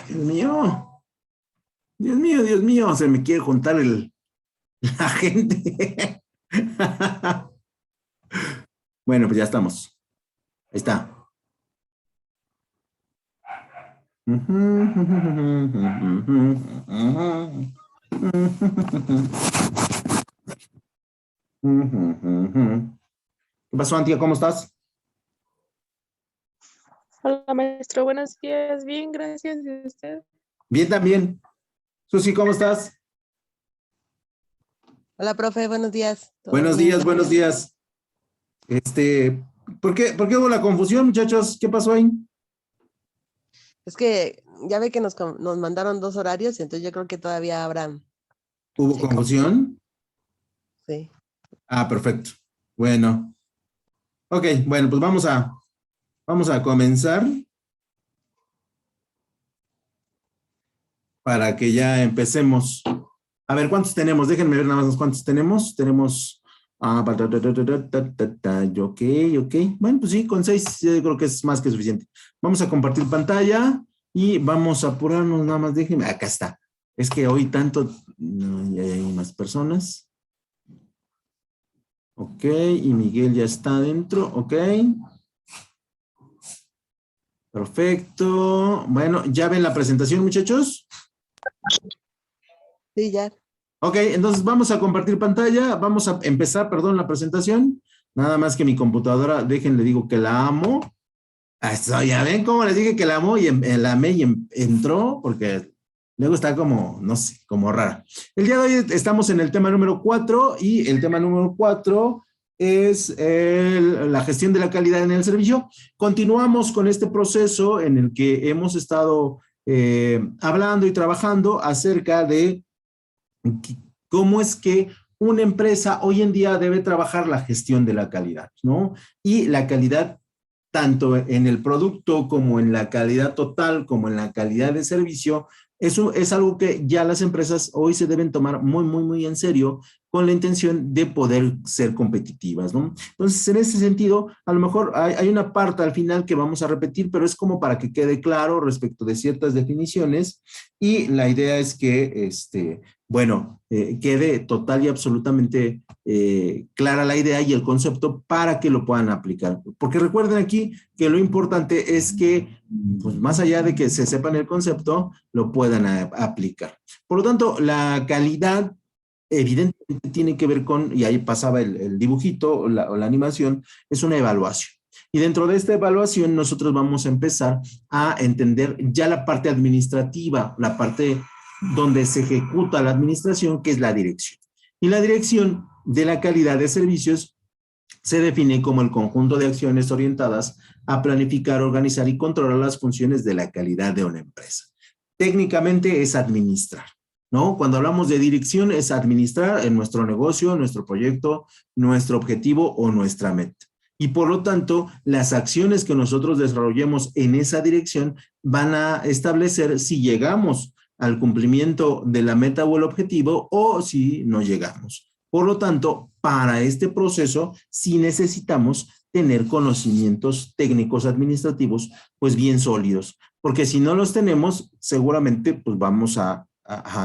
Dios mío. Dios mío, Dios mío. Se me quiere juntar la gente. Bueno, pues ya estamos. Ahí está. ¿Qué pasó, Antía? ¿Cómo estás? Hola, maestro. Buenos días. Bien, gracias. ¿Y usted? Bien también. Susi, ¿cómo estás? Hola, profe, buenos días. Buenos bien, días, buenos días. ¿Por qué hubo la confusión, muchachos? ¿Qué pasó ahí? Es que ya ve que nos mandaron 2 horarios, entonces yo creo que todavía habrá. ¿Hubo Sí, confusión? Sí. Ah, perfecto. Bueno. Ok, bueno, pues vamos a comenzar para que ya empecemos. A ver, ¿cuántos tenemos? Déjenme ver nada más cuántos tenemos. Tenemos. Ok, ok. Bueno, pues sí, con 6 yo creo que es más que suficiente. Vamos a compartir pantalla y vamos a apurarnos nada más. Déjenme. Acá está. Es que hoy tanto. No, ya hay más personas. Ok, y Miguel ya está dentro. Ok. Perfecto. Bueno, ¿ya ven la presentación, muchachos? Sí, ya. Ok, entonces vamos a compartir pantalla. Vamos a empezar, perdón, la presentación. Nada más que mi computadora, déjenle digo que la amo. Eso, ya ven cómo les dije que la amo y la amé y entró, porque luego está como, no sé, como rara. El día de hoy estamos en el tema número 4 y el tema número 4 es la gestión de la calidad en el servicio. Continuamos con este proceso en el que hemos estado hablando y trabajando acerca de cómo es que una empresa hoy en día debe trabajar la gestión de la calidad, ¿no? Y la calidad tanto en el producto como en la calidad total, como en la calidad de servicio, eso es algo que ya las empresas hoy se deben tomar muy, muy, muy en serio con la intención de poder ser competitivas, ¿no? Entonces, en ese sentido, a lo mejor hay una parte al final que vamos a repetir, pero es como para que quede claro respecto de ciertas definiciones y la idea es que, bueno, quede total y absolutamente clara la idea y el concepto para que lo puedan aplicar. Porque recuerden aquí que lo importante es que, pues más allá de que se sepan el concepto, lo puedan aplicar. Por lo tanto, la calidad evidentemente tiene que ver con, y ahí pasaba el dibujito o la animación, es una evaluación. Y dentro de esta evaluación nosotros vamos a empezar a entender ya la parte administrativa, la parte donde se ejecuta la administración, que es la dirección. Y la dirección de la calidad de servicios se define como el conjunto de acciones orientadas a planificar, organizar y controlar las funciones de la calidad de una empresa. Técnicamente es administrar, ¿no? Cuando hablamos de dirección es administrar en nuestro negocio, nuestro proyecto, nuestro objetivo o nuestra meta. Y por lo tanto, las acciones que nosotros desarrollemos en esa dirección van a establecer si llegamos al cumplimiento de la meta o el objetivo o si no llegamos. Por lo tanto, para este proceso sí necesitamos tener conocimientos técnicos administrativos pues bien sólidos, porque si no los tenemos, seguramente pues vamos a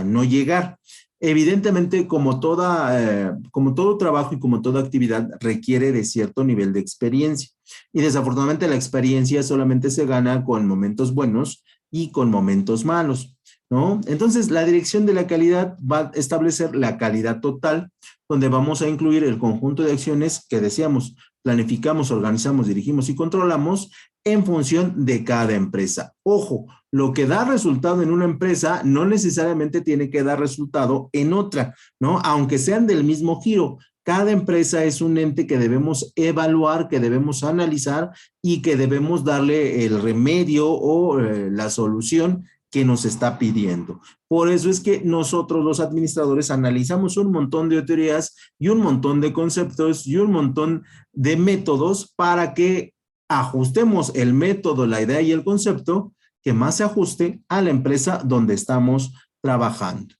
no llegar. Evidentemente, como todo trabajo y como toda actividad requiere de cierto nivel de experiencia. Y desafortunadamente la experiencia solamente se gana con momentos buenos y con momentos malos, ¿no? Entonces, la dirección de la calidad va a establecer la calidad total, donde vamos a incluir el conjunto de acciones que decíamos, planificamos, organizamos, dirigimos y controlamos en función de cada empresa. Ojo, lo que da resultado en una empresa no necesariamente tiene que dar resultado en otra, ¿no? Aunque sean del mismo giro. Cada empresa es un ente que debemos evaluar, que debemos analizar y que debemos darle el remedio o la solución que nos está pidiendo. Por eso es que nosotros los administradores analizamos un montón de teorías y un montón de conceptos y un montón de métodos para que ajustemos el método, la idea y el concepto que más se ajuste a la empresa donde estamos trabajando.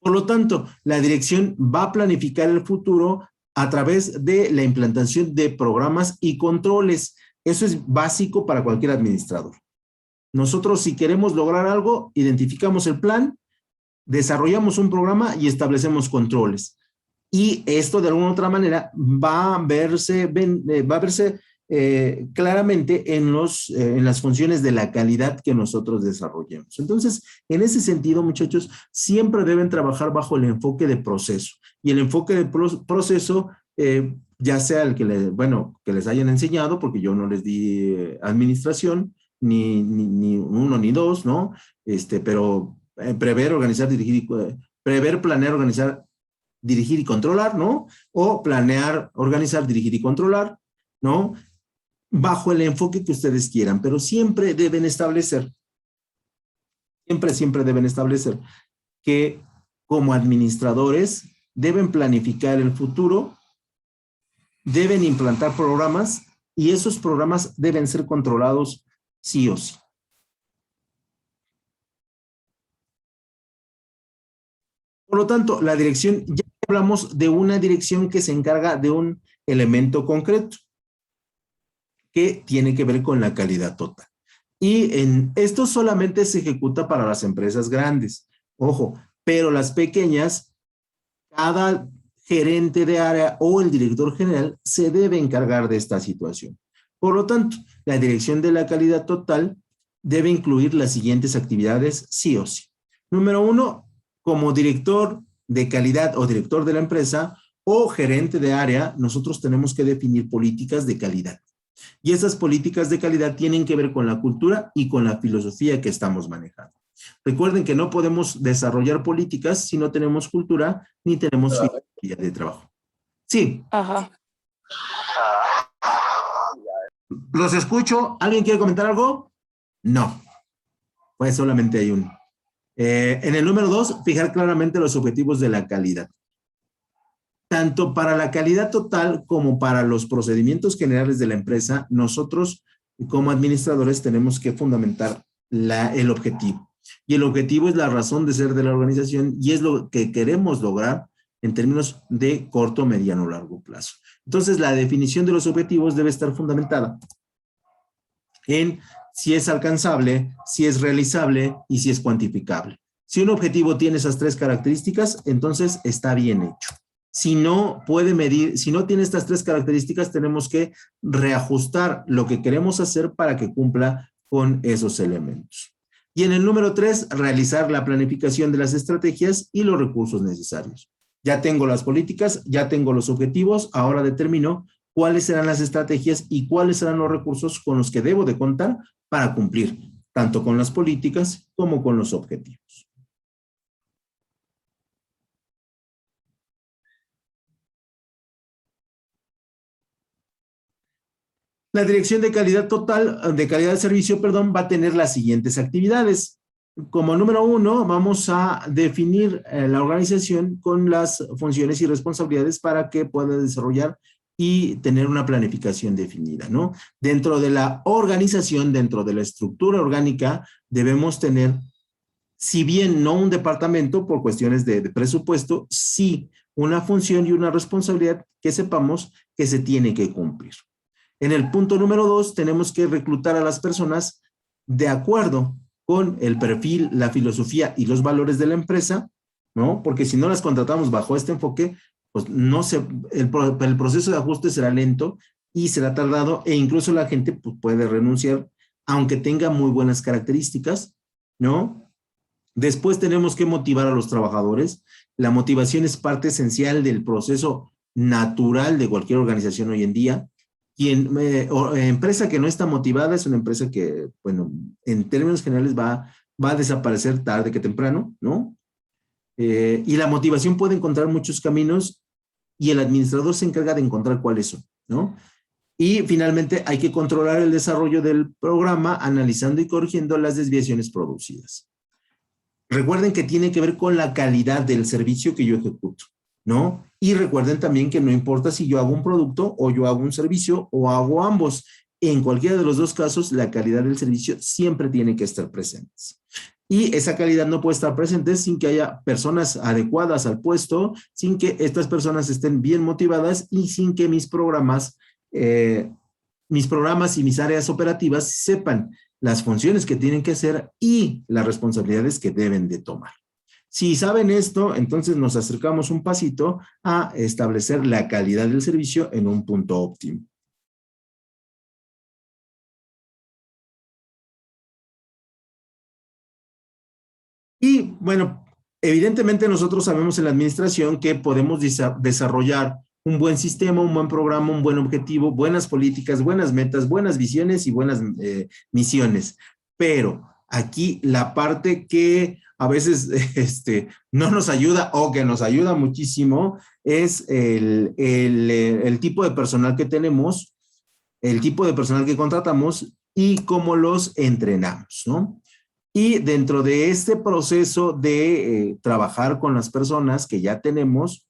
Por lo tanto, la dirección va a planificar el futuro a través de la implantación de programas y controles. Eso es básico para cualquier administrador. Nosotros, si queremos lograr algo, identificamos el plan, desarrollamos un programa y establecemos controles. Y esto, de alguna u otra manera, va a verse claramente en las funciones de la calidad que nosotros desarrollemos. Entonces, en ese sentido, muchachos, siempre deben trabajar bajo el enfoque de proceso. Y el enfoque de proceso, ya sea el que les hayan enseñado, porque yo no les di administración, ni uno ni dos, ¿no? Pero prever, organizar, dirigir, prever, planear, organizar, dirigir y controlar, ¿no? O planear, organizar, dirigir y controlar, ¿no? Bajo el enfoque que ustedes quieran, pero siempre deben establecer que como administradores deben planificar el futuro, deben implantar programas y esos programas deben ser controlados sí o sí. Por lo tanto, la dirección, ya hablamos de una dirección que se encarga de un elemento concreto que tiene que ver con la calidad total. Y esto solamente se ejecuta para las empresas grandes. Ojo, pero las pequeñas, cada gerente de área o el director general se debe encargar de esta situación. Por lo tanto, la dirección de la calidad total debe incluir las siguientes actividades sí o sí. Número 1, como director de calidad o director de la empresa o gerente de área, nosotros tenemos que definir políticas de calidad. Y esas políticas de calidad tienen que ver con la cultura y con la filosofía que estamos manejando. Recuerden que no podemos desarrollar políticas si no tenemos cultura ni tenemos filosofía de trabajo. Sí. Ajá. Los escucho. ¿Alguien quiere comentar algo? No. Pues solamente hay uno. En el número 2, fijar claramente los objetivos de la calidad. Tanto para la calidad total como para los procedimientos generales de la empresa, nosotros como administradores tenemos que fundamentar el objetivo. Y el objetivo es la razón de ser de la organización y es lo que queremos lograr en términos de corto, mediano o largo plazo. Entonces, la definición de los objetivos debe estar fundamentada en si es alcanzable, si es realizable y si es cuantificable. Si un objetivo tiene esas 3 características, entonces está bien hecho. Si no puede medir, si no tiene estas 3 características, tenemos que reajustar lo que queremos hacer para que cumpla con esos elementos. Y en el número 3, realizar la planificación de las estrategias y los recursos necesarios. Ya tengo las políticas, ya tengo los objetivos, ahora determino cuáles serán las estrategias y cuáles serán los recursos con los que debo de contar para cumplir, tanto con las políticas como con los objetivos. La dirección de calidad total, de calidad de servicio, perdón, va a tener las siguientes actividades. Como número 1, vamos a definir la organización con las funciones y responsabilidades para que pueda desarrollar y tener una planificación definida, ¿no? Dentro de la organización, dentro de la estructura orgánica, debemos tener, si bien no un departamento por cuestiones de presupuesto, sí una función y una responsabilidad que sepamos que se tiene que cumplir. En el punto número 2, tenemos que reclutar a las personas de acuerdo con el perfil, la filosofía y los valores de la empresa, ¿no? Porque si no las contratamos bajo este enfoque, pues el proceso de ajuste será lento y será tardado e incluso la gente pues, puede renunciar aunque tenga muy buenas características, ¿no? Después tenemos que motivar a los trabajadores. La motivación es parte esencial del proceso natural de cualquier organización hoy en día. Empresa que no está motivada es una empresa que, bueno, en términos generales va a desaparecer tarde que temprano, ¿no? Y la motivación puede encontrar muchos caminos y el administrador se encarga de encontrar cuáles son, ¿no? Y finalmente hay que controlar el desarrollo del programa analizando y corrigiendo las desviaciones producidas. Recuerden que tiene que ver con la calidad del servicio que yo ejecuto, ¿no? Y recuerden también que no importa si yo hago un producto o yo hago un servicio o hago ambos. En cualquiera de los dos casos, la calidad del servicio siempre tiene que estar presente. Y esa calidad no puede estar presente sin que haya personas adecuadas al puesto, sin que estas personas estén bien motivadas y sin que mis programas y mis áreas operativas sepan las funciones que tienen que hacer y las responsabilidades que deben de tomar. Si saben esto, entonces nos acercamos un pasito a establecer la calidad del servicio en un punto óptimo. Y bueno, evidentemente nosotros sabemos en la administración que podemos desarrollar un buen sistema, un buen programa, un buen objetivo, buenas políticas, buenas metas, buenas visiones y buenas misiones. Pero aquí la parte que a veces no nos ayuda o que nos ayuda muchísimo es el tipo de personal que tenemos, el tipo de personal que contratamos y cómo los entrenamos, ¿no? Y dentro de este proceso de trabajar con las personas que ya tenemos,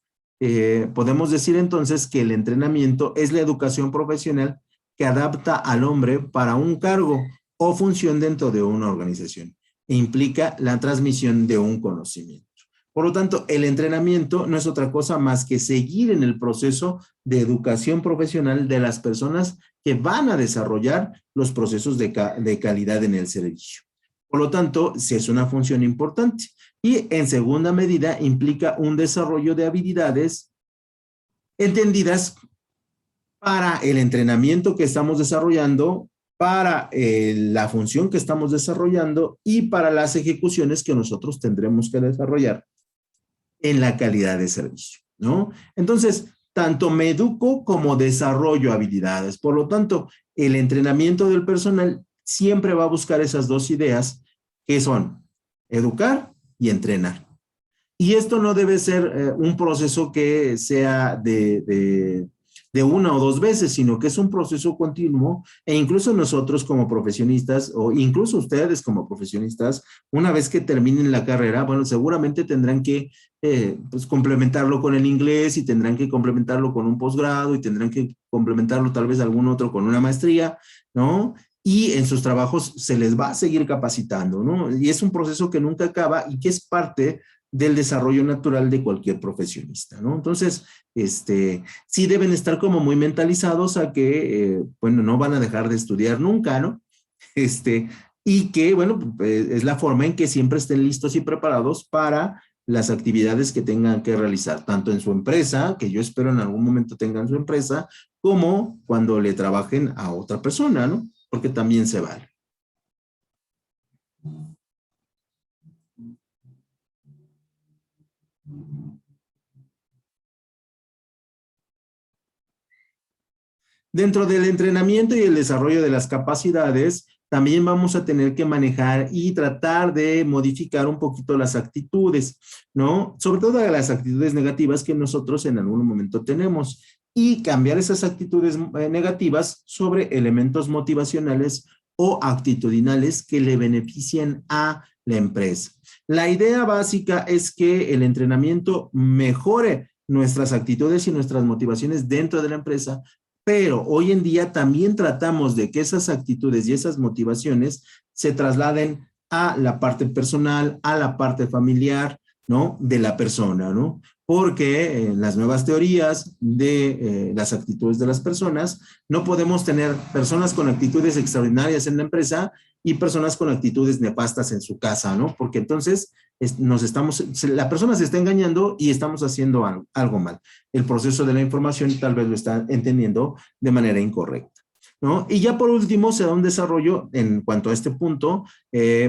podemos decir entonces que el entrenamiento es la educación profesional que adapta al hombre para un cargo o función dentro de una organización e implica la transmisión de un conocimiento. Por lo tanto, el entrenamiento no es otra cosa más que seguir en el proceso de educación profesional de las personas que van a desarrollar los procesos de calidad en el servicio. Por lo tanto, sí es una función importante. Y en segunda medida, implica un desarrollo de habilidades entendidas para el entrenamiento que estamos desarrollando, para la función que estamos desarrollando y para las ejecuciones que nosotros tendremos que desarrollar en la calidad de servicio, ¿no? Entonces, tanto me educo como desarrollo habilidades. Por lo tanto, el entrenamiento del personal siempre va a buscar esas dos ideas que son educar y entrenar. Y esto no debe ser un proceso que sea de una o dos veces, sino que es un proceso continuo e incluso nosotros como profesionistas o incluso ustedes como profesionistas, una vez que terminen la carrera, bueno, seguramente tendrán que pues complementarlo con el inglés y tendrán que complementarlo con un posgrado y tendrán que complementarlo tal vez algún otro con una maestría, ¿no? Y en sus trabajos se les va a seguir capacitando, ¿no? Y es un proceso que nunca acaba y que es parte del desarrollo natural de cualquier profesionista, ¿no? Entonces, sí deben estar como muy mentalizados a que, bueno, no van a dejar de estudiar nunca, ¿no? Y que, bueno, es la forma en que siempre estén listos y preparados para las actividades que tengan que realizar, tanto en su empresa, que yo espero en algún momento tengan su empresa, como cuando le trabajen a otra persona, ¿no? Porque también se vale. Dentro del entrenamiento y el desarrollo de las capacidades, también vamos a tener que manejar y tratar de modificar un poquito las actitudes, ¿no? Sobre todo las actitudes negativas que nosotros en algún momento tenemos y cambiar esas actitudes negativas sobre elementos motivacionales o actitudinales que le beneficien a la empresa. La idea básica es que el entrenamiento mejore nuestras actitudes y nuestras motivaciones dentro de la empresa, pero hoy en día también tratamos de que esas actitudes y esas motivaciones se trasladen a la parte personal, a la parte familiar, ¿no? De la persona, ¿no? Porque en las nuevas teorías de las actitudes de las personas, no podemos tener personas con actitudes extraordinarias en la empresa y personas con actitudes nefastas en su casa, ¿no? Porque entonces la persona se está engañando y estamos haciendo algo mal. El proceso de la información tal vez lo está entendiendo de manera incorrecta, ¿no? Y ya por último se da un desarrollo, en cuanto a este punto,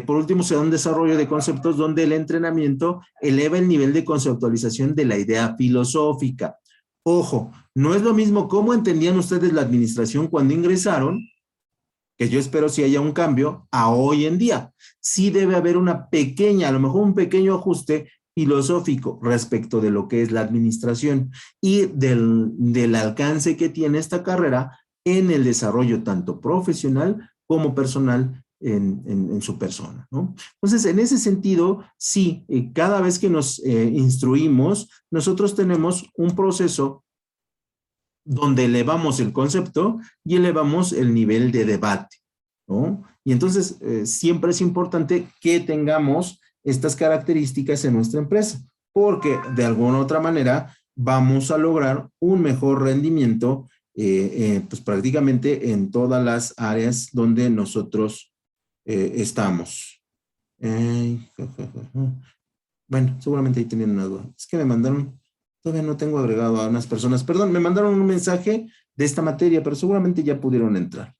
por último se da un desarrollo de conceptos donde el entrenamiento eleva el nivel de conceptualización de la idea filosófica. Ojo, no es lo mismo cómo entendían ustedes la administración cuando ingresaron, que yo espero si haya un cambio, a hoy en día. Sí debe haber una pequeña, a lo mejor un pequeño ajuste filosófico respecto de lo que es la administración y del alcance que tiene esta carrera en el desarrollo tanto profesional como personal en su persona, ¿no? Entonces, en ese sentido, sí, cada vez que nos instruimos, nosotros tenemos un proceso donde elevamos el concepto y elevamos el nivel de debate, ¿no? Y entonces siempre es importante que tengamos estas características en nuestra empresa, porque de alguna u otra manera vamos a lograr un mejor rendimiento, pues prácticamente en todas las áreas donde nosotros estamos. Bueno, seguramente ahí tenían una duda. Es que me mandaron, todavía no tengo agregado a unas personas, perdón, me mandaron un mensaje de esta materia, pero seguramente ya pudieron entrar.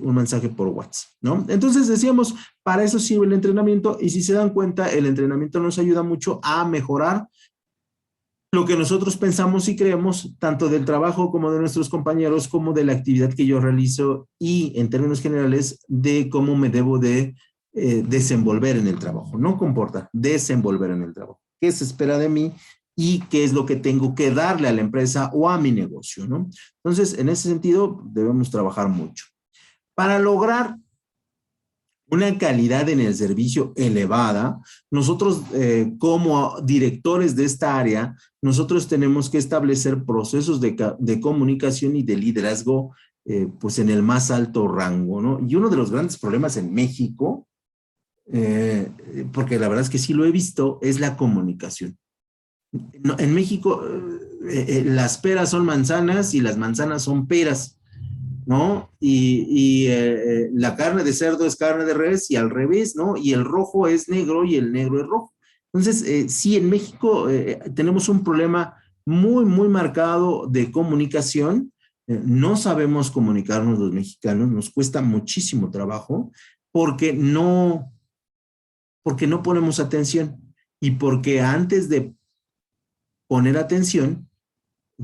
Un mensaje por WhatsApp, ¿no? Entonces decíamos, para eso sirve el entrenamiento y si se dan cuenta, el entrenamiento nos ayuda mucho a mejorar lo que nosotros pensamos y creemos, tanto del trabajo como de nuestros compañeros, como de la actividad que yo realizo y en términos generales de cómo me debo de desenvolver en el trabajo, no comportar, desenvolver en el trabajo. ¿Qué se espera de mí? Y qué es lo que tengo que darle a la empresa o a mi negocio, ¿no? Entonces, en ese sentido, debemos trabajar mucho. Para lograr una calidad en el servicio elevada, nosotros como directores de esta área, nosotros tenemos que establecer procesos de comunicación y de liderazgo pues en el más alto rango, ¿no? Y uno de los grandes problemas en México, porque la verdad es que sí lo he visto, es la comunicación. No, en México las peras son manzanas y las manzanas son peras, ¿no? Y la carne de cerdo es carne de res y al revés, ¿no? Y el rojo es negro y el negro es rojo. Entonces, sí, en México tenemos un problema muy, muy marcado de comunicación. No sabemos comunicarnos los mexicanos, nos cuesta muchísimo trabajo porque no ponemos atención y porque antes de poner atención,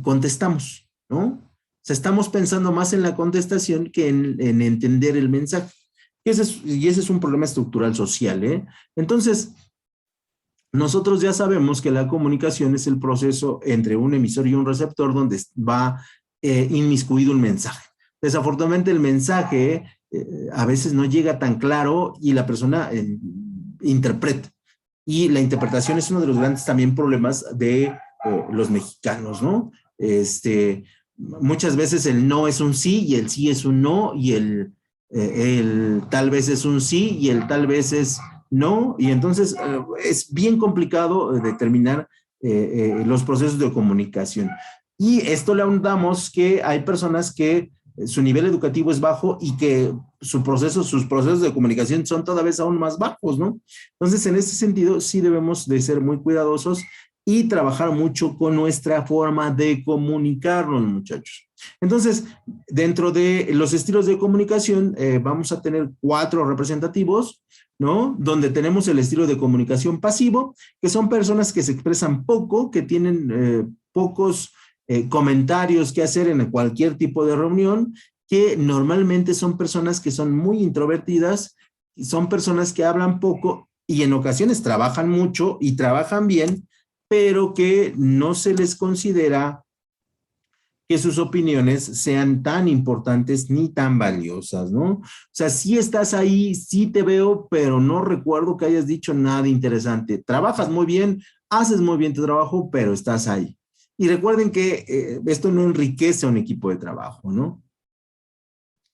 contestamos, ¿no? O sea, estamos pensando más en la contestación que en entender el mensaje. Y ese es un problema estructural social, ¿eh? Entonces, nosotros ya sabemos que la comunicación es el proceso entre un emisor y un receptor donde va inmiscuido un mensaje. Desafortunadamente, el mensaje a veces no llega tan claro y la persona interpreta. Y la interpretación es uno de los grandes también problemas de los mexicanos, ¿no? Muchas veces el no es un sí y el sí es un no y el tal vez es un sí y el tal vez es no, y entonces es bien complicado determinar los procesos de comunicación. Y esto le ahondamos que hay personas que su nivel educativo es bajo y que sus procesos de comunicación son cada vez aún más bajos, ¿no? Entonces, en ese sentido, sí debemos de ser muy cuidadosos y trabajar mucho con nuestra forma de comunicarnos, muchachos. Entonces, dentro de los estilos de comunicación, vamos a tener 4 representativos, ¿no? Donde tenemos el estilo de comunicación pasivo, que son personas que se expresan poco, que tienen pocos comentarios que hacer en cualquier tipo de reunión, que normalmente son personas que son muy introvertidas, son personas que hablan poco y en ocasiones trabajan mucho y trabajan bien, pero que no se les considera que sus opiniones sean tan importantes ni tan valiosas, ¿no? O sea, sí estás ahí, sí te veo, pero no recuerdo que hayas dicho nada interesante. Trabajas muy bien, haces muy bien tu trabajo, pero estás ahí. Y recuerden que esto no enriquece a un equipo de trabajo, ¿no?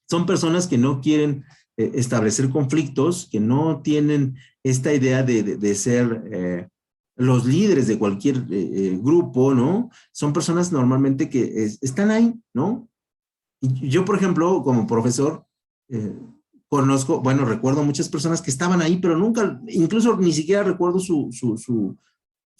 Son personas que no quieren establecer conflictos, que no tienen esta idea de ser los líderes de cualquier grupo, ¿no? Son personas normalmente que están ahí, ¿no? Y yo, por ejemplo, como profesor, conozco, bueno, recuerdo muchas personas que estaban ahí, pero nunca, incluso ni siquiera recuerdo su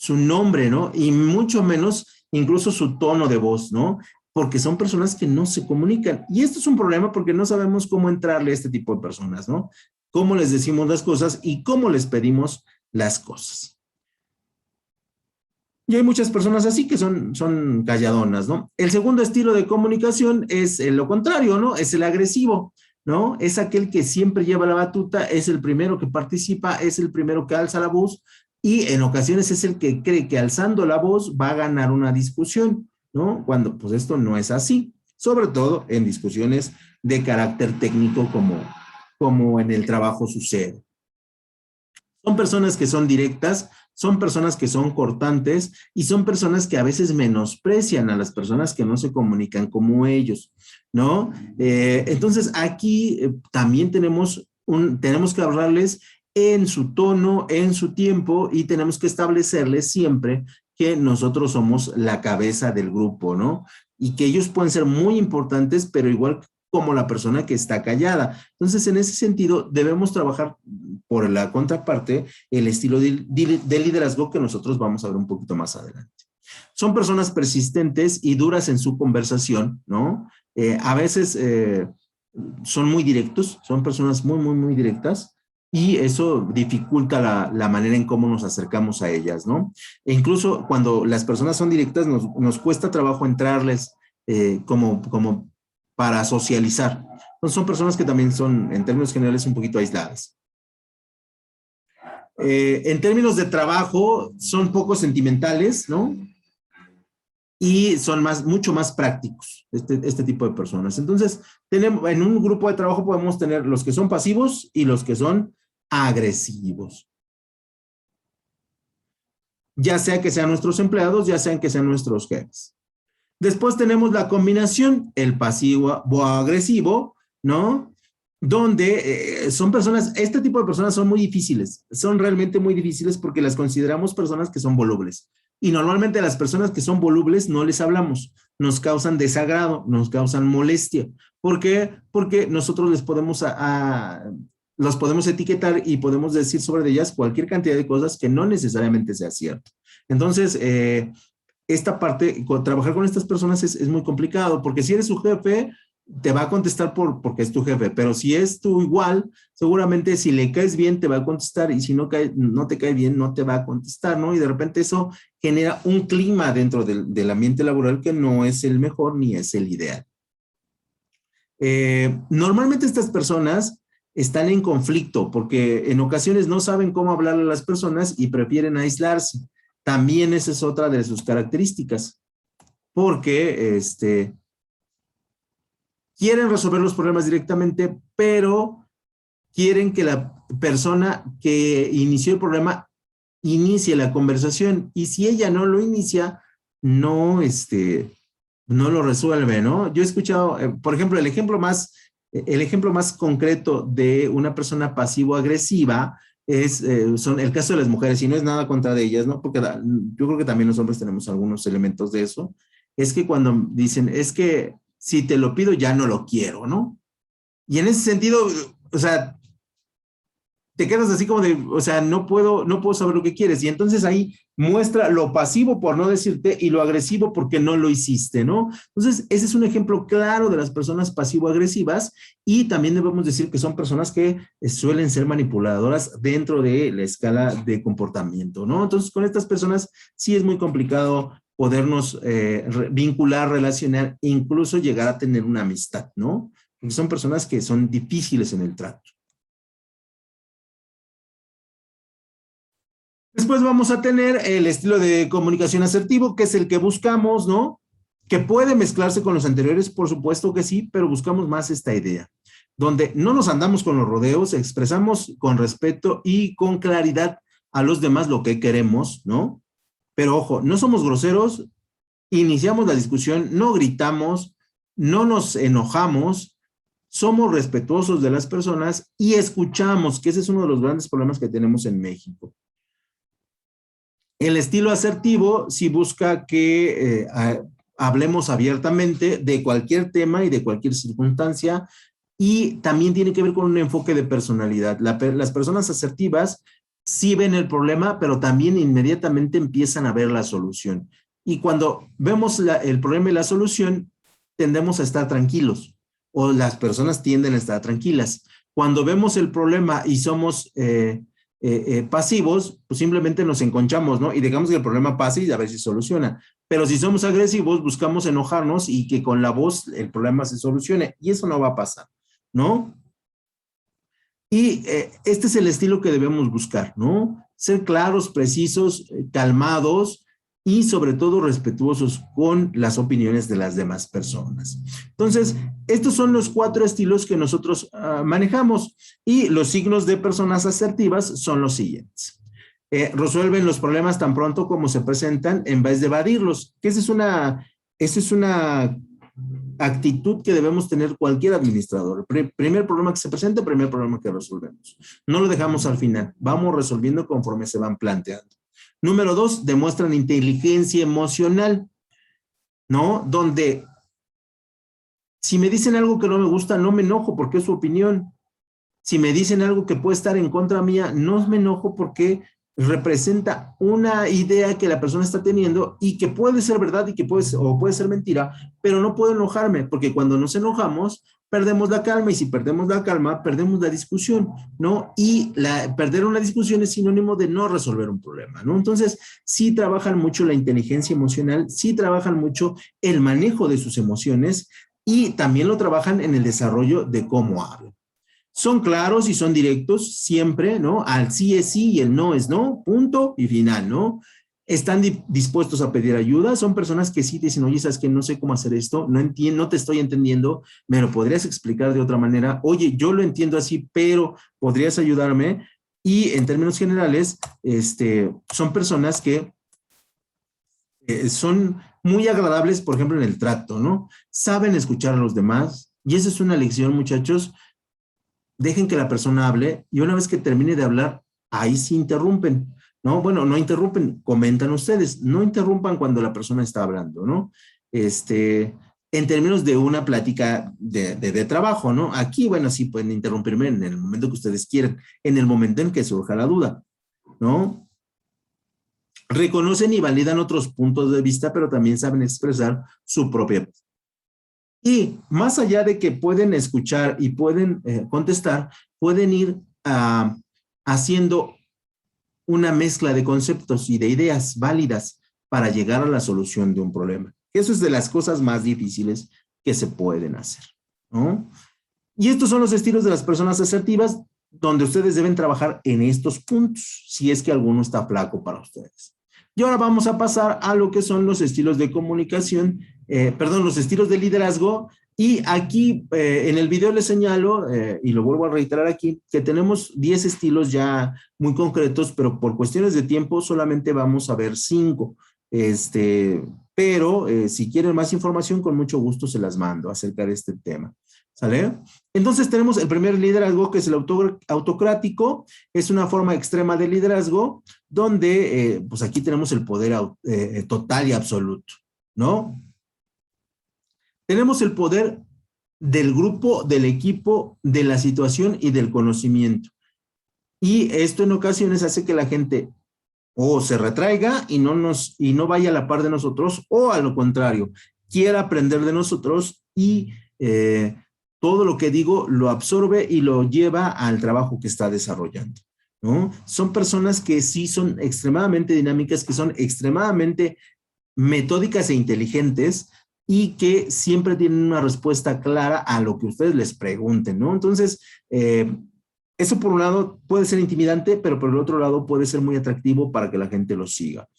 nombre, ¿no? Y mucho menos incluso su tono de voz, ¿no? Porque son personas que no se comunican. Y esto es un problema porque no sabemos cómo entrarle a este tipo de personas, ¿no? Cómo les decimos las cosas y cómo les pedimos las cosas. Y hay muchas personas así que son calladonas, ¿no? El segundo estilo de comunicación es lo contrario, ¿no? Es el agresivo, ¿no? Es aquel que siempre lleva la batuta, es el primero que participa, es el primero que alza la voz y en ocasiones es el que cree que alzando la voz va a ganar una discusión, ¿no? Cuando pues esto no es así, sobre todo en discusiones de carácter técnico como en el trabajo sucede. Son personas que son directas, son personas que son cortantes y son personas que a veces menosprecian a las personas que no se comunican como ellos, ¿no? Entonces aquí también tenemos que hablarles en su tono, en su tiempo y tenemos que establecerles siempre que nosotros somos la cabeza del grupo, ¿no? Y que ellos pueden ser muy importantes, pero igual como la persona que está callada. Entonces, en ese sentido, debemos trabajar por la contraparte el estilo de liderazgo que nosotros vamos a ver un poquito más adelante. Son personas persistentes y duras en su conversación, ¿no? A veces son muy directos, son personas muy, muy, muy directas, y eso dificulta la manera en cómo nos acercamos a ellas, ¿no? E incluso cuando las personas son directas, nos cuesta trabajo entrarles como para socializar. Entonces son personas que también son, en términos generales, un poquito aisladas. En términos de trabajo, son poco sentimentales, ¿no? Y son mucho más prácticos, este tipo de personas. Entonces, en un grupo de trabajo podemos tener los que son pasivos y los que son agresivos. Ya sea que sean nuestros empleados, ya sean que sean nuestros jefes. Después tenemos la combinación, el pasivo o agresivo, ¿no? Donde son personas, este tipo de personas son muy difíciles, son realmente muy difíciles porque las consideramos personas que son volubles. Y normalmente a las personas que son volubles no les hablamos, nos causan desagrado, nos causan molestia. ¿Por qué? Porque nosotros les podemos los podemos etiquetar y podemos decir sobre ellas cualquier cantidad de cosas que no necesariamente sea cierto. Entonces, esta parte, trabajar con estas personas es muy complicado, porque si eres su jefe, te va a contestar porque es tu jefe, pero si es tu igual, seguramente si le caes bien te va a contestar, y si no te cae bien no te va a contestar, ¿no? Y de repente eso genera un clima dentro del ambiente laboral que no es el mejor ni es el ideal. Normalmente estas personas están en conflicto porque en ocasiones no saben cómo hablarle a las personas y prefieren aislarse. También esa es otra de sus características, porque quieren resolver los problemas directamente, pero quieren que la persona que inició el problema inicie la conversación, y si ella no lo inicia, no lo resuelve, ¿no? Yo he escuchado, por ejemplo, el ejemplo más concreto de una persona pasivo-agresiva son el caso de las mujeres, y no es nada contra de ellas, ¿no? Porque yo creo que también los hombres tenemos algunos elementos de eso. Es que cuando dicen, es que si te lo pido ya no lo quiero, ¿no? Y en ese sentido, o sea, te quedas así como de, o sea, no puedo saber lo que quieres. Y entonces ahí muestra lo pasivo por no decirte y lo agresivo porque no lo hiciste, ¿no? Entonces, ese es un ejemplo claro de las personas pasivo-agresivas, y también debemos decir que son personas que suelen ser manipuladoras dentro de la escala de comportamiento, ¿no? Entonces, con estas personas sí es muy complicado podernos vincular, relacionar, incluso llegar a tener una amistad, ¿no? Porque son personas que son difíciles en el trato. Después vamos a tener el estilo de comunicación asertivo, que es el que buscamos, ¿no? Que puede mezclarse con los anteriores, por supuesto que sí, pero buscamos más esta idea, donde no nos andamos con los rodeos, expresamos con respeto y con claridad a los demás lo que queremos, ¿no? Pero ojo, no somos groseros, iniciamos la discusión, no gritamos, no nos enojamos, somos respetuosos de las personas y escuchamos, que ese es uno de los grandes problemas que tenemos en México. El estilo asertivo sí busca que hablemos abiertamente de cualquier tema y de cualquier circunstancia, y también tiene que ver con un enfoque de personalidad. Las personas asertivas sí ven el problema, pero también inmediatamente empiezan a ver la solución. Y cuando vemos el problema y la solución, tendemos a estar tranquilos, o las personas tienden a estar tranquilas. Cuando vemos el problema y somos pasivos, pues simplemente nos enconchamos, ¿no? Y dejamos que el problema pase y a ver si soluciona. Pero si somos agresivos, buscamos enojarnos y que con la voz el problema se solucione. Y eso no va a pasar, ¿no? Y este es el estilo que debemos buscar, ¿no? Ser claros, precisos, calmados y sobre todo respetuosos con las opiniones de las demás personas. Entonces, estos son los 4 estilos que nosotros manejamos, y los signos de personas asertivas son los siguientes. Resuelven los problemas tan pronto como se presentan en vez de evadirlos, que esa es una actitud que debemos tener cualquier administrador. Primer problema que se presenta, primer problema que resolvemos. No lo dejamos al final, vamos resolviendo conforme se van planteando. Número 2, demuestran inteligencia emocional, ¿no? Donde Si me dicen algo que no me gusta, no me enojo porque es su opinión. Si me dicen algo que puede estar en contra mía, no me enojo porque representa una idea que la persona está teniendo y que puede ser verdad y que puede ser mentira, pero no puedo enojarme porque cuando nos enojamos perdemos la calma y si perdemos la calma perdemos la discusión, ¿no? Y perder una discusión es sinónimo de no resolver un problema, ¿no? Entonces, sí trabajan mucho la inteligencia emocional, sí trabajan mucho el manejo de sus emociones y también lo trabajan en el desarrollo de cómo hablan. Son claros y son directos siempre, ¿no? Al sí es sí y el no es no, punto y final, ¿no? Están dispuestos a pedir ayuda, son personas que sí dicen, oye, ¿sabes qué? No sé cómo hacer esto, no entiendo, no te estoy entendiendo, ¿me lo podrías explicar de otra manera? Oye, yo lo entiendo así, pero ¿podrías ayudarme? Y en términos generales, son personas que son muy agradables, por ejemplo, en el trato, ¿no? Saben escuchar a los demás y esa es una lección, muchachos. Dejen que la persona hable y una vez que termine de hablar, ahí sí interrumpen, ¿no? Bueno, no interrumpen, comentan ustedes, no interrumpan cuando la persona está hablando, ¿no? En términos de una plática de trabajo, ¿no? Aquí, bueno, sí pueden interrumpirme en el momento que ustedes quieran, en el momento en que surja la duda, ¿no? Reconocen y validan otros puntos de vista, pero también saben expresar su propia. Y más allá de que pueden escuchar y pueden contestar, pueden ir haciendo una mezcla de conceptos y de ideas válidas para llegar a la solución de un problema. Eso es de las cosas más difíciles que se pueden hacer, ¿no? Y estos son los estilos de las personas asertivas donde ustedes deben trabajar en estos puntos, si es que alguno está flaco para ustedes. Y ahora vamos a pasar a lo que son los estilos de comunicación, los estilos de liderazgo. Y aquí en el video les señalo, y lo vuelvo a reiterar aquí, que tenemos 10 estilos ya muy concretos, pero por cuestiones de tiempo solamente vamos a ver 5. Pero si quieren más información, con mucho gusto se las mando acerca de este tema. ¿Sale? Entonces tenemos el primer liderazgo, que es el autocrático. Es una forma extrema de liderazgo donde, pues aquí tenemos el poder total y absoluto, ¿no? Tenemos el poder del grupo, del equipo, de la situación y del conocimiento. Y esto en ocasiones hace que la gente o se retraiga y no vaya a la par de nosotros, o a lo contrario, quiera aprender de nosotros y todo lo que digo lo absorbe y lo lleva al trabajo que está desarrollando, ¿no? Son personas que sí son extremadamente dinámicas, que son extremadamente metódicas e inteligentes y que siempre tienen una respuesta clara a lo que ustedes les pregunten, ¿no? Entonces, eso por un lado puede ser intimidante, pero por el otro lado puede ser muy atractivo para que la gente lo siga.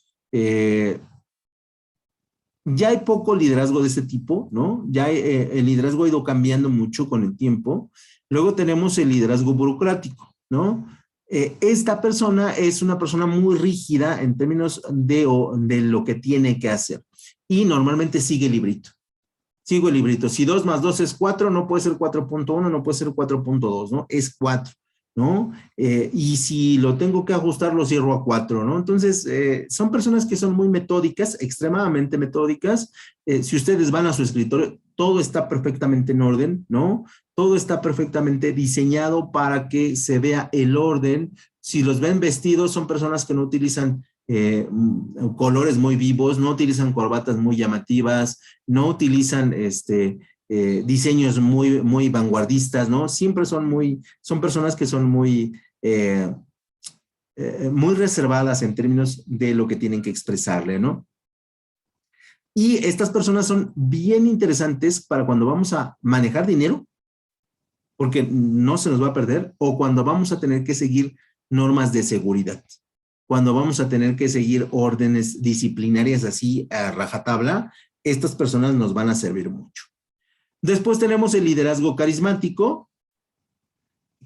Ya hay poco liderazgo de este tipo, ¿no? Ya el liderazgo ha ido cambiando mucho con el tiempo. Luego tenemos el liderazgo burocrático, ¿no? Esta persona es una persona muy rígida en términos de lo que tiene que hacer y normalmente sigue el librito. Sigo el librito. Si 2 más 2 es 4, no puede ser 4.1, no puede ser 4.2, ¿no? Es 4, ¿no? Y si lo tengo que ajustar, lo cierro a 4, ¿no? Entonces, son personas que son muy metódicas, extremadamente metódicas. Si ustedes van a su escritorio, todo está perfectamente en orden, ¿no? Todo está perfectamente diseñado para que se vea el orden. Si los ven vestidos, son personas que no utilizan colores muy vivos, no utilizan corbatas muy llamativas, no utilizan diseños muy, muy vanguardistas, ¿no? Siempre son personas que son muy reservadas en términos de lo que tienen que expresarle, ¿no? Y estas personas son bien interesantes para cuando vamos a manejar dinero, porque no se nos va a perder, o cuando vamos a tener que seguir normas de seguridad. Cuando vamos a tener que seguir órdenes disciplinarias así a rajatabla, estas personas nos van a servir mucho. Después tenemos el liderazgo carismático,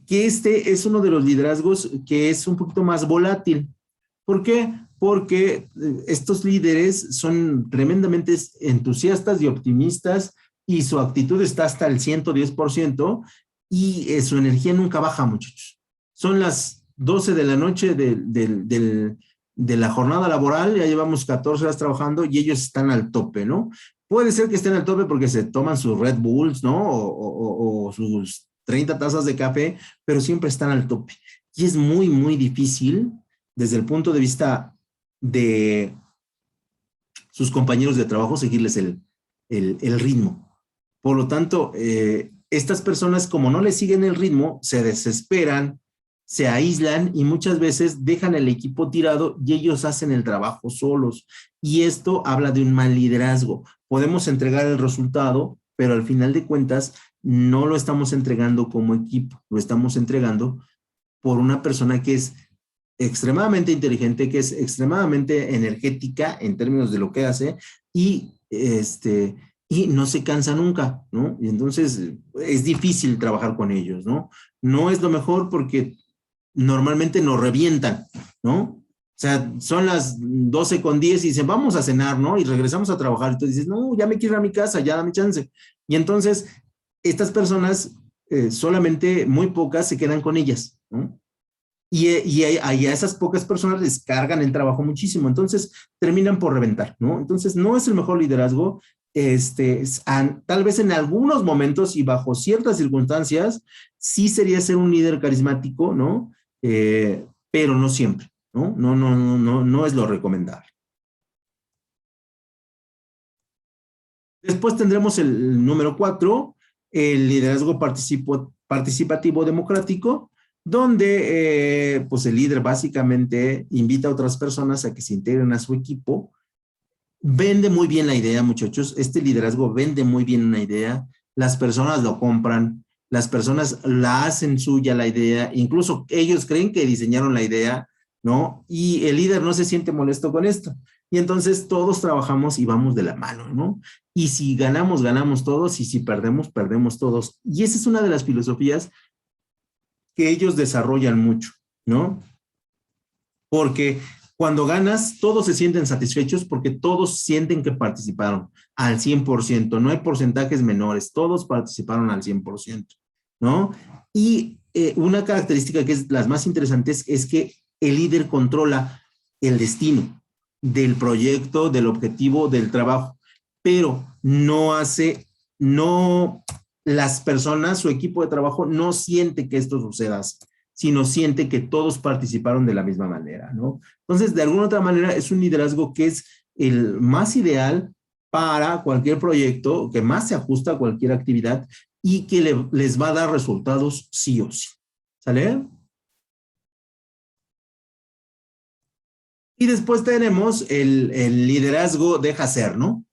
que este es uno de los liderazgos que es un poquito más volátil. ¿Por qué? Porque estos líderes son tremendamente entusiastas y optimistas y su actitud está hasta el 110% y su energía nunca baja, muchachos. Son las 12 de la noche de la jornada laboral, ya llevamos 14 horas trabajando y ellos están al tope, ¿no? Puede ser que estén al tope porque se toman sus Red Bulls, ¿no? O sus 30 tazas de café, pero siempre están al tope. Y es muy, muy difícil desde el punto de vista de sus compañeros de trabajo seguirles el ritmo. Por lo tanto, estas personas, como no le siguen el ritmo, se desesperan, se aíslan y muchas veces dejan el equipo tirado y ellos hacen el trabajo solos. Y esto habla de un mal liderazgo. Podemos entregar el resultado, pero al final de cuentas no lo estamos entregando como equipo, lo estamos entregando por una persona que es extremadamente inteligente, que es extremadamente energética en términos de lo que hace y no se cansa nunca, ¿no? Y entonces es difícil trabajar con ellos, ¿no? No es lo mejor porque normalmente nos revientan, ¿no? O sea, son las 12:10 y dicen, vamos a cenar, ¿no? Y regresamos a trabajar. Y tú dices, no, ya me quiero ir a mi casa, ya dame chance. Y entonces, estas personas, solamente muy pocas se quedan con ellas, ¿no? Y a esas pocas personas les cargan el trabajo muchísimo, entonces terminan por reventar, ¿no? Entonces no es el mejor liderazgo, tal vez en algunos momentos y bajo ciertas circunstancias, sí sería ser un líder carismático, ¿no? Pero no siempre, ¿no? No es lo recomendable. Después tendremos el número 4, el liderazgo participativo democrático, donde pues el líder básicamente invita a otras personas a que se integren a su equipo. Vende muy bien la idea, muchachos. Este liderazgo vende muy bien una idea. Las personas lo compran, las personas la hacen suya la idea, incluso ellos creen que diseñaron la idea, ¿no? Y el líder no se siente molesto con esto. Y entonces todos trabajamos y vamos de la mano, ¿no? Y si ganamos, ganamos todos, y si perdemos, perdemos todos. Y esa es una de las filosofías que ellos desarrollan mucho, ¿no? Porque cuando ganas, todos se sienten satisfechos porque todos sienten que participaron al 100%, no hay porcentajes menores, todos participaron al 100%, ¿no? Y una característica que es las más interesantes es que el líder controla el destino del proyecto, del objetivo, del trabajo, pero las personas, su equipo de trabajo no siente que esto suceda, sino siente que todos participaron de la misma manera, ¿no? Entonces, de alguna otra manera, es un liderazgo que es el más ideal para cualquier proyecto, que más se ajusta a cualquier actividad y que les va a dar resultados sí o sí. ¿Sale? Y después tenemos el liderazgo deja ser, ¿no?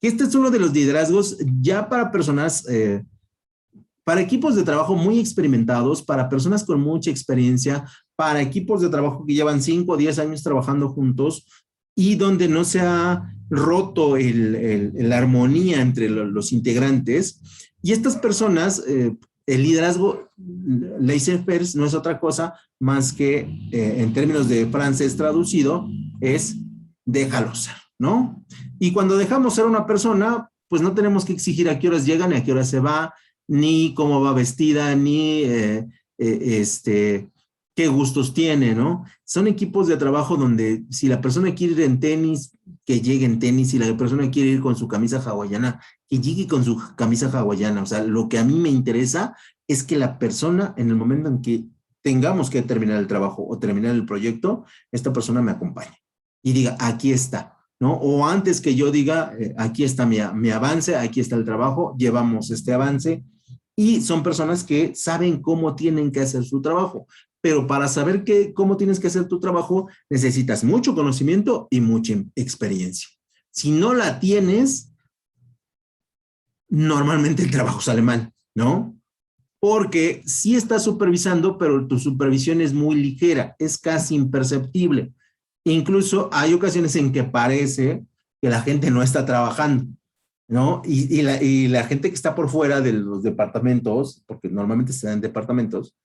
Este es uno de los liderazgos ya para personas, para equipos de trabajo muy experimentados, para personas con mucha experiencia, para equipos de trabajo que llevan 5 o 10 años trabajando juntos y donde no se ha roto la armonía entre los integrantes. Y estas personas, el liderazgo laissez-faire no es otra cosa más que, en términos de francés traducido, es déjalo ser, ¿no? Y cuando dejamos ser una persona, pues no tenemos que exigir a qué horas llegan, ni a qué horas se va, ni cómo va vestida, ni qué gustos tiene, ¿no? Son equipos de trabajo donde si la persona quiere ir en tenis, que llegue en tenis, si la persona quiere ir con su camisa hawaiana, que llegue con su camisa hawaiana. O sea, lo que a mí me interesa es que la persona, en el momento en que tengamos que terminar el trabajo o terminar el proyecto, esta persona me acompañe y diga, aquí está, ¿no? O antes que yo diga, aquí está mi avance, aquí está el trabajo, llevamos este avance, y son personas que saben cómo tienen que hacer su trabajo. Pero para saber cómo tienes que hacer tu trabajo, necesitas mucho conocimiento y mucha experiencia. Si no la tienes, normalmente el trabajo sale mal, ¿no? Porque sí estás supervisando, pero tu supervisión es muy ligera, es casi imperceptible. Incluso hay ocasiones en que parece que la gente no está trabajando, ¿no? Y la gente que está por fuera de los departamentos, porque normalmente se dan en departamentos,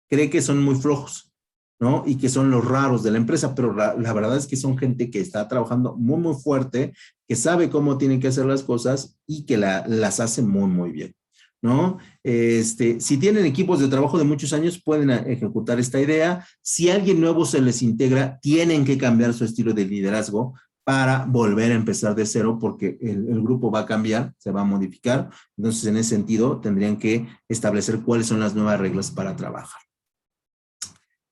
cree que son muy flojos, ¿no? Y que son los raros de la empresa, pero la verdad es que son gente que está trabajando muy, muy fuerte, que sabe cómo tienen que hacer las cosas y que las hace muy, muy bien, ¿no? Si tienen equipos de trabajo de muchos años, pueden ejecutar esta idea. Si alguien nuevo se les integra, tienen que cambiar su estilo de liderazgo para volver a empezar de cero porque el grupo va a cambiar, se va a modificar. Entonces, en ese sentido, tendrían que establecer cuáles son las nuevas reglas para trabajar.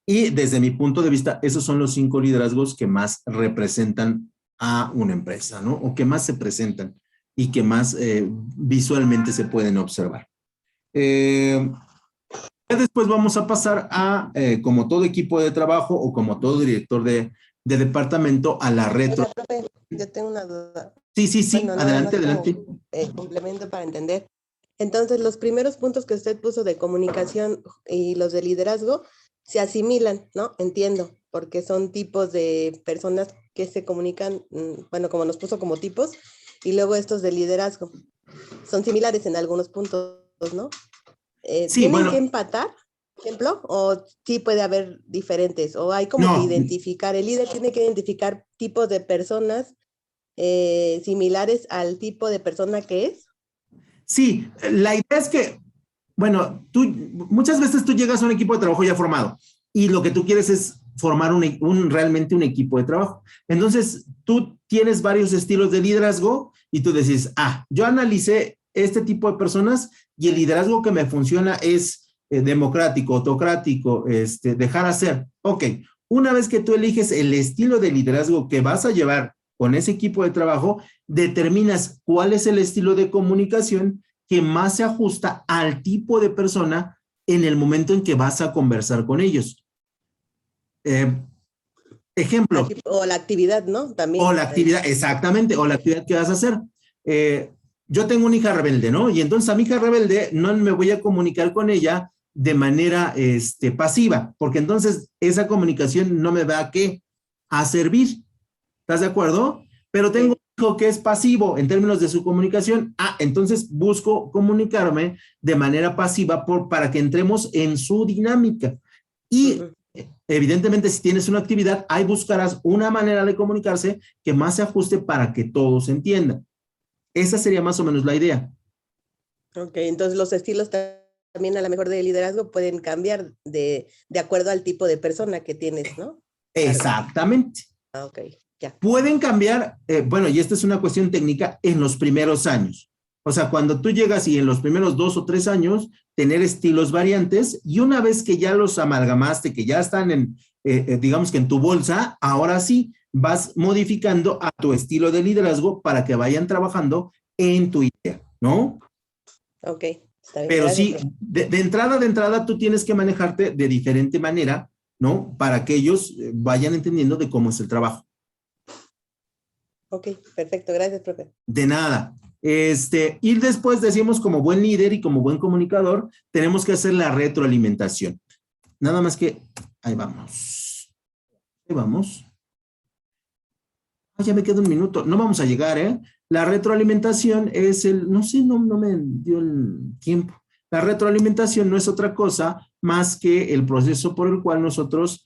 Y desde mi punto de vista, esos son los 5 liderazgos que más representan a una empresa, ¿no? O que más se presentan y que más visualmente se pueden observar. Después vamos a pasar a, como todo equipo de trabajo o como todo director de departamento, a la retro. Oiga, profe, yo tengo una duda. Sí, Bueno, nada adelante, más adelante. como, complemento para entender. Entonces, los primeros puntos que usted puso de comunicación y los de liderazgo se asimilan, ¿no? Entiendo, porque son tipos de personas que se comunican, bueno, como nos puso como tipos, y luego estos de liderazgo. Son similares en algunos puntos, ¿no? Sí, ¿Tienen bueno. que empatar, por ejemplo? ¿O sí puede haber diferentes? ¿O hay como No. que identificar, el líder tiene que identificar tipos de personas similares al tipo de persona que es? Sí, la idea es que, bueno, muchas veces tú llegas a un equipo de trabajo ya formado y lo que tú quieres es formar realmente un equipo de trabajo. Entonces, tú tienes varios estilos de liderazgo y tú decís, yo analicé este tipo de personas y el liderazgo que me funciona es democrático, autocrático, dejar hacer. Ok, una vez que tú eliges el estilo de liderazgo que vas a llevar con ese equipo de trabajo, determinas cuál es el estilo de comunicación que más se ajusta al tipo de persona en el momento en que vas a conversar con ellos. Ejemplo. O la actividad, ¿no? También. O la actividad, exactamente, o la actividad que vas a hacer. Yo tengo una hija rebelde, ¿no? Y entonces a mi hija rebelde no me voy a comunicar con ella de manera pasiva, porque entonces esa comunicación no me va a servir. ¿Estás de acuerdo? Pero tengo un hijo que es pasivo en términos de su comunicación. Entonces busco comunicarme de manera pasiva para que entremos en su dinámica. Y evidentemente, si tienes una actividad, ahí buscarás una manera de comunicarse que más se ajuste para que todos entiendan. Esa sería más o menos la idea. Ok, entonces los estilos también a lo mejor de liderazgo pueden cambiar de acuerdo al tipo de persona que tienes, ¿no? Exactamente. Ok, ya. Pueden cambiar, bueno, y esta es una cuestión técnica, en los primeros años. O sea, cuando tú llegas y en los primeros 2 o 3 años, tener estilos variantes, y una vez que ya los amalgamaste, que ya están digamos que en tu bolsa, ahora sí vas modificando a tu estilo de liderazgo para que vayan trabajando en tu idea, ¿no? Ok, está bien. Pero Gracias, sí, de entrada tú tienes que manejarte de diferente manera, ¿no? Para que ellos vayan entendiendo de cómo es el trabajo. Ok, perfecto. Gracias, profe. De nada. Y después decimos, como buen líder y como buen comunicador, tenemos que hacer la retroalimentación. Nada más que, ahí vamos. Ahí vamos. Ya me queda un minuto. No vamos a llegar, ¿eh? La retroalimentación es no sé, no me dio el tiempo. La retroalimentación no es otra cosa más que el proceso por el cual nosotros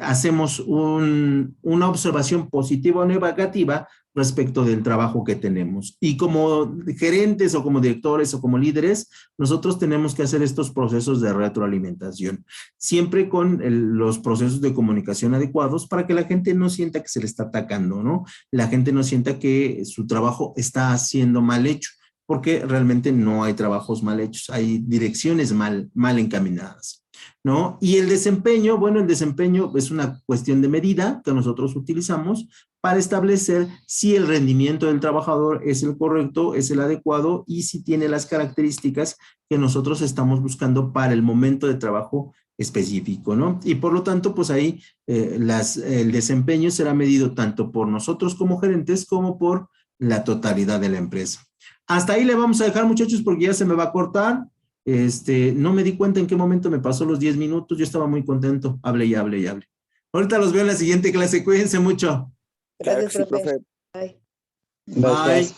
hacemos una observación positiva o negativa respecto del trabajo que tenemos. Y como gerentes o como directores o como líderes, nosotros tenemos que hacer estos procesos de retroalimentación, siempre con los procesos de comunicación adecuados para que la gente no sienta que se le está atacando, ¿no? La gente no sienta que su trabajo está siendo mal hecho, porque realmente no hay trabajos mal hechos, hay direcciones mal encaminadas, ¿no? Y el desempeño, bueno, el desempeño es una cuestión de medida que nosotros utilizamos para establecer si el rendimiento del trabajador es el correcto, es el adecuado y si tiene las características que nosotros estamos buscando para el momento de trabajo específico, ¿no? Y por lo tanto, pues ahí el desempeño será medido tanto por nosotros como gerentes como por la totalidad de la empresa. Hasta ahí le vamos a dejar, muchachos, porque ya se me va a cortar. No me di cuenta en qué momento me pasó los 10 minutos. Yo estaba muy contento. Hable y hable y hable. Ahorita los veo en la siguiente clase. Cuídense mucho. Gracias, Claro que sí, profe. profe. Bye. Bye.